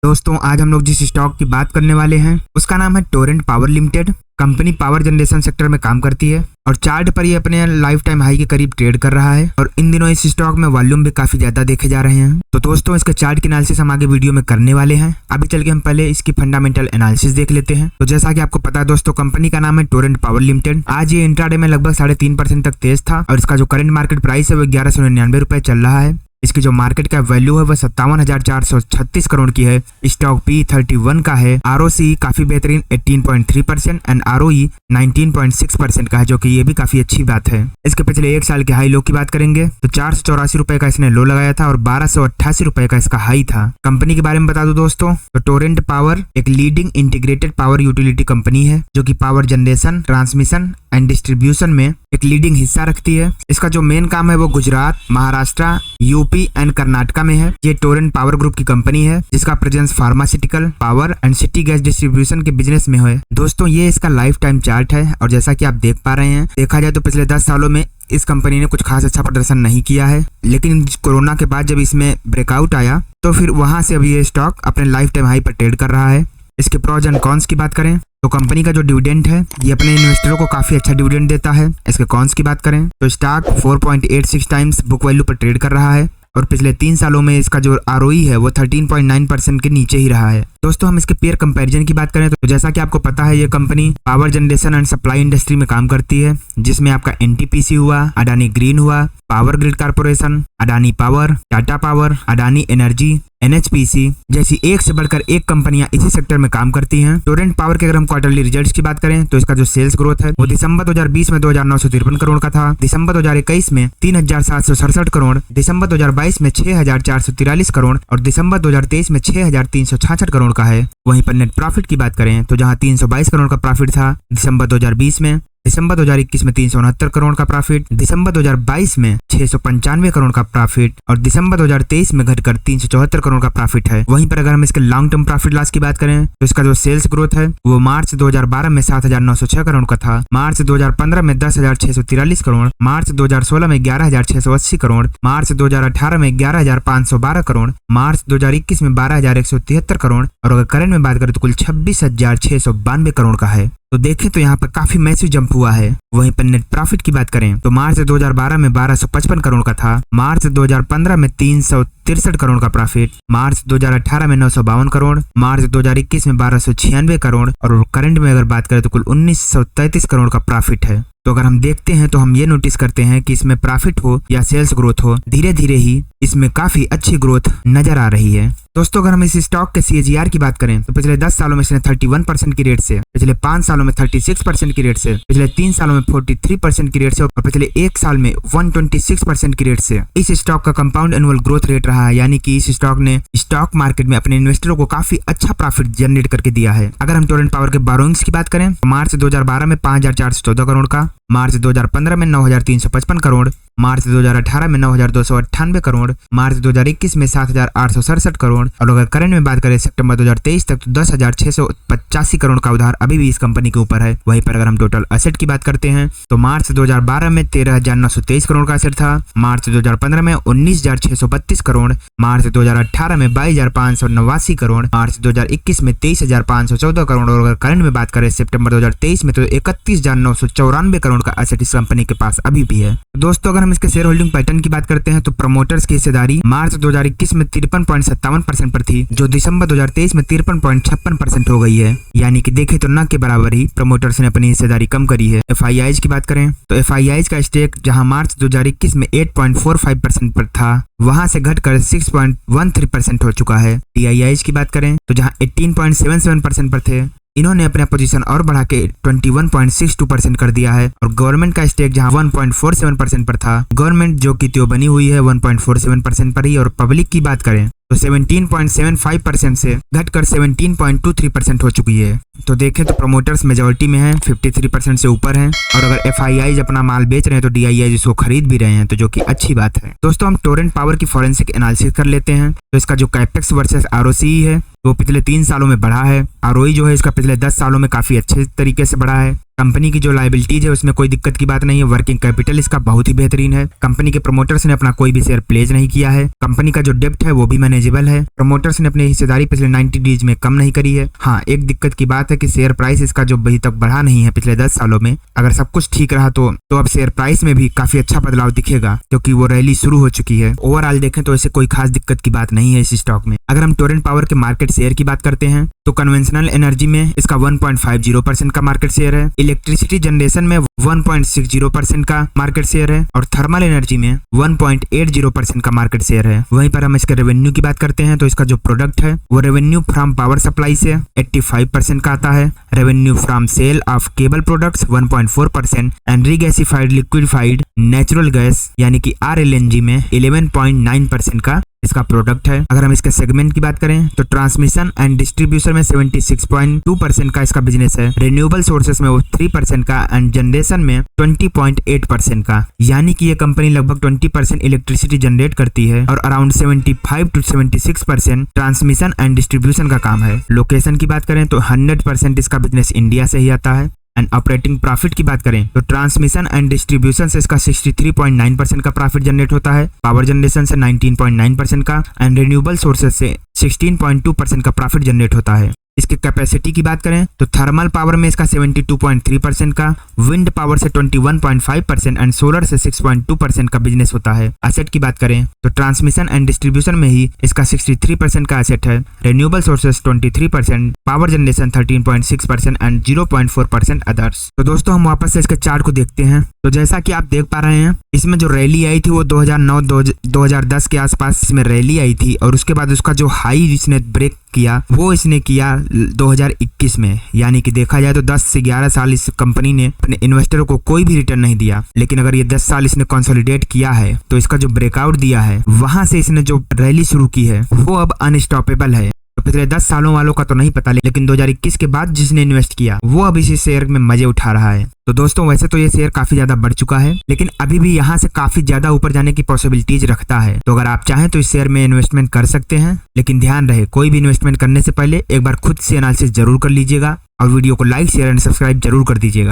दोस्तों आज हम लोग जिस स्टॉक की बात करने वाले हैं उसका नाम है Torrent power limited. Company power generation sector में काम करती है और चार्ट पर ये अपने लाइफ टाइम हाई के करीब ट्रेड कर रहा है और इन दिनों इस स्टॉक में वॉल्यूम भी काफी ज्यादा देखे जा रहे हैं। तो दोस्तों इसके चार्ट की एनालिसिस हम आगे वीडियो में करने वाले हैं। अभी चल के हम पहले इसकी फंडामेंटल एनालिसिस देख लेते हैं। तो जैसा कि आपको पता है दोस्तों, कंपनी का नाम है टोरेंट पावर लिमिटेड। आज ये इंट्राडे में लगभग 3.5% तक तेज था और इसका जो करंट मार्केट प्राइस है वो 1199 रुपए चल रहा है। इसकी जो मार्केट का वैल्यू है वह 57,436 करोड़ की है। स्टॉक P31 का है। ROC काफी बेहतरीन 18.3% एंड ROE 19.6% का है, जो कि ये भी काफी अच्छी बात है। इसके पिछले एक साल के हाई लो की बात करेंगे तो 484 रुपए का इसने लो लगाया था और 1288 रुपए का इसका हाई था। कंपनी के बारे में बता दूं दोस्तों तो टोरेंट पावर एक leading integrated power utility company है जो कि power generation, transmission and distribution में एक लीडिंग हिस्सा रखती है। इसका जो मेन काम है वो गुजरात, महाराष्ट्र, यूपी एंड कर्नाटका में है। ये टोरेंट पावर ग्रुप की कंपनी है जिसका presence pharmaceutical, power and city gas distribution के बिजनेस में है। दोस्तों ये इसका लाइफ टाइम चार्ट है और जैसा कि आप देख पा रहे हैं, देखा जाए तो पिछले 10 सालों में इस कंपनी ने कुछ खास अच्छा प्रदर्शन नहीं किया है, लेकिन कोरोना के बाद जब इसमें ब्रेकआउट आया तो फिर वहां से अभी ये स्टॉक अपने लाइफ टाइम हाई पर ट्रेड कर रहा है। इसके प्रोज एंड कॉन्स की बात करें तो कंपनी का जो डिविडेंड है ये अपने इन्वेस्टरों को काफी अच्छा डिविडेंड देता है। इसके कॉन्स की बात करें तो स्टॉक 4.86 टाइम्स बुक वैल्यू पर ट्रेड कर रहा है और पिछले 3 सालों में इसका जो ROE है वो 13.9% के नीचे ही रहा है। दोस्तों हम इसके पेयर कंपैरिजन की बात करें तो जैसा कि आपको पता है ये company power generation and supply industry में काम करती है, जिसमें आपका NTPC हुआ, अडानी ग्रीन हुआ, power grid corporation, Adani power, Tata power, Adani energy, NHPC जैसी एक से बढ़कर एक कंपनियां इसी सेक्टर में काम करती हैं। टोरेंट पावर के अगर हम क्वार्टरली रिजल्ट्स की बात करें तो इसका जो सेल्स ग्रोथ है वो दिसंबर 2020 में 2,953 करोड़ का था, दिसंबर 2021 में 3,767 करोड़, दिसंबर 2022 में 6,443 करोड़ और दिसंबर 2023 में 6,366 करोड़ का है। वहीं पर नेट प्रॉफिट की बात करें तो जहां 322 करोड़ का प्रॉफिट था दिसंबर 2020 में, दिसंबर 2021 में 369 करोड़ का प्रॉफिट, दिसंबर 2022 में 695 करोड़ का प्रॉफिट और दिसंबर 2023 में घटकर 374 करोड़ का प्रॉफिट है। वहीं पर अगर हम इसके लॉन्ग टर्म प्रॉफिट लॉस की बात करें तो इसका जो सेल्स ग्रोथ है वो मार्च 2012 में 7,906 करोड़ का था, मार्च 2015 में 10,643 करोड़, मार्च 2016 में 11,680 करोड़, मार्च 2018 में 11,512 करोड़, मार्च 2021 में 12,173 करोड़ और अगर करंट में बात करें तो कुल 26,692 करोड़ का है। तो देखें तो यहाँ पर काफी मैसिव जंप हुआ है। वहीं पर नेट प्रॉफिट की बात करें तो मार्च 2012 में 1255 करोड़ का था, मार्च 2015 में 363 करोड़ का प्रॉफिट, मार्च 2018 में 952 करोड़, मार्च 2021 में 1296 करोड़ और करंट में अगर बात करें तो कुल 1933 करोड़ का प्रॉफिट है। तो अगर हम देखते हैं तो हम ये नोटिस करते हैं कि इसमें प्रॉफिट हो या सेल्स ग्रोथ हो, धीरे धीरे ही इसमें काफी अच्छी ग्रोथ नजर आ रही है। दोस्तों अगर हम इस स्टॉक के CAGR की बात करें तो पिछले 10 सालों में इसने 31% की रेट से, पिछले 5 सालों में 36% की रेट से, पिछले 3 सालों में 43% की रेट से और पिछले 1 साल में 126% की रेट से इस स्टॉक का कंपाउंड एनुअल ग्रोथ रेट रहा है। यानी कि इस स्टॉक ने स्टॉक मार्केट में अपने इन्वेस्टरों को काफी अच्छा प्रॉफिट जनरेट करके दिया है। अगर हम टोरेंट पावर के बोरोइंग्स की बात करें तो मार्च 2012 में 5,414 करोड़ का, मार्च 2015 में 9,355 करोड़, मार्च 2018 में 9,298 करोड़, मार्च 2021 में 7,867 करोड़ और अगर करंट में बात करें सितंबर 2023 तक तो 10,685 करोड़ का उधार अभी भी इस कंपनी के ऊपर है। वहीं पर अगर हम टोटल एसेट की बात करते हैं तो मार्च 2012 में 13,923 करोड़ का एसेट था, मार्च 2015 में 19,632 करोड़, मार्च 2018 में 22,589 करोड़, मार्च 2021 में 23,514 करोड़ और अगर करंट में बात करें सितंबर 2023 में तो 31,994 करोड़ का एसेट इस कंपनी के पास अभी भी है। दोस्तों अगर हम इसके शेयर होल्डिंग पैटर्न की बात करते हैं तो प्रमोटर्स की हिस्सेदारी मार्च 2021 में 53.57% पर थी, जो दिसंबर 2023 में 53.56% हो गई है। यानी कि देखें तो न के बराबर ही प्रमोटर्स ने अपनी हिस्सेदारी कम करी है। FIIs की बात करें तो FIIs का स्टेक जहां मार्च 2021 में 8.45% पर था वहां से घटकर 6.13% हो चुका है। DIIs की बात करें तो जहां 18.77% पर थे, इन्होंने अपना पोजीशन और बढ़ा के 21.62% कर दिया है और गवर्नमेंट का स्टेक जहां 1.47% पर था, गवर्नमेंट जो कि त्यो बनी हुई है 1.47% पर ही और पब्लिक की बात करें तो 17.75% से घटकर 17.23% हो चुकी है। तो देखें तो प्रमोटर्स मेजॉरिटी में है, 53% से ऊपर हैं और अगर FIIs अपना माल बेच रहे हैं तो DIIs इसको खरीद भी रहे हैं, तो जो कि अच्छी बात है। दोस्तों हम टोरेंट पावर की फॉरेंसिक एनालिसिस कर लेते हैं। तो इसका जो कैपेक्स वर्सेस ROC है वो पिछले 3 सालों में बढ़ा है। ROE जो है इसका पिछले 10 सालों में काफी अच्छे तरीके से बढ़ा है। कंपनी की जो लायबिलिटीज है उसमें कोई दिक्कत की बात नहीं है। वर्किंग कैपिटल इसका बहुत ही बेहतरीन है। कंपनी के प्रमोटर्स ने अपना कोई भी शेयर प्लेज नहीं किया है। कंपनी का जो डेब्ट है वो भी मैनेजेबल है। प्रमोटर्स ने अपनी हिस्सेदारी पिछले 90 डेज में कम नहीं करी है। हाँ, एक दिक्कत की बात है कि शेयर प्राइस इसका जो अभी तक बढ़ा नहीं है पिछले 10 सालों में। अगर सब कुछ ठीक रहा तो अब शेयर प्राइस में भी काफी अच्छा बदलाव दिखेगा, क्योंकि वो रैली शुरू हो चुकी है। ओवरऑल देखें तो ऐसे कोई खास दिक्कत की बात नहीं है इस स्टॉक में। अगर हम टोरेंट पावर के मार्केट शेयर की बात करते हैं तो कन्वेंशनल एनर्जी में इसका 1.50% का मार्केट शेयर है। इलेक्ट्रिसिटी जनरेशन में 1.60% का मार्केट शेयर है और थर्मल एनर्जी में 1.80% का मार्केट शेयर है। वहीं पर हम इसके रेवेन्यू की बात करते हैं तो इसका जो प्रोडक्ट है वो रेवेन्यू फ्रॉम पावर सप्लाई से 85% का आता है। Revenue from sale of cable products 1.4% and regasified liquefied natural gas यानी कि RLNG में 11.9% का इसका प्रोडक्ट है। अगर हम इसके सेगमेंट की बात करें तो ट्रांसमिशन एंड डिस्ट्रीब्यूशन में 76.2% का इसका बिजनेस है। रिन्यूएबल सोर्सेस में वो 3% का एंड जनरेशन में 20.8% का, यानी कि ये कंपनी लगभग 20% इलेक्ट्रिसिटी जनरेट करती है और around 75 to 76% transmission and distribution का काम है। लोकेशन की बात करें तो 100% इसका बिजनेस इंडिया से ही आता है। एंड ऑपरेटिंग प्रॉफिट की बात करें तो ट्रांसमिशन एंड डिस्ट्रीब्यूशन से इसका 63.9% का प्रॉफिट जनरेट होता है। पावर जनरेशन से 19.9% का एंड रिन्यूएबल सोर्सेज से 16.2% का प्रॉफिट जनरेट होता है। इसके कैपेसिटी की बात करें तो थर्मल पावर में इसका 72.3% का, विंड पावर से 21.5% एंड सोलर से 6.2% का बिजनेस होता है। एसेट की बात करें तो ट्रांसमिशन एंड डिस्ट्रीब्यूशन में ही इसका 63% का एसेट है। Renewable sources 23%, power generation 13.6% and 0.4% others. तो दोस्तों हम वापस से इसके चार्ट को देखते हैं। तो जैसा कि आप देख पा रहे हैं इसमें जो रैली आई थी वो 2009-2010 के आसपास इसमें रैली आई थी और उसके बाद उसका जो हाई इसने ब्रेक किया वो इसने किया 2021 में। यानी कि देखा जाए तो 10 से 11 साल इस कंपनी ने अपने इन्वेस्टरों को कोई भी रिटर्न नहीं दिया। लेकिन अगर ये 10 साल इसने कंसोलिडेट किया है तो इसका जो ब्रेकआउट दिया है वहां से इसने जो रैली शुरू की है वो अब अनस्टॉपेबल है। तो पिछले 10 सालों वालों का तो नहीं पता, लेकिन 2021 के बाद जिसने इन्वेस्ट किया वो अब इसी शेयर में मजे उठा रहा है। तो दोस्तों वैसे तो ये शेयर काफी ज्यादा बढ़ चुका है, लेकिन अभी भी यहाँ से काफी ज्यादा ऊपर जाने की पॉसिबिलिटीज रखता है। तो अगर आप चाहें तो इस शेयर में इन्वेस्टमेंट कर सकते हैं, लेकिन ध्यान रहे कोई भी इन्वेस्टमेंट करने से पहले एक बार खुद से एनालिसिस जरूर कर लीजिएगा और वीडियो को लाइक, शेयर एंड सब्सक्राइब जरूर कर दीजिएगा।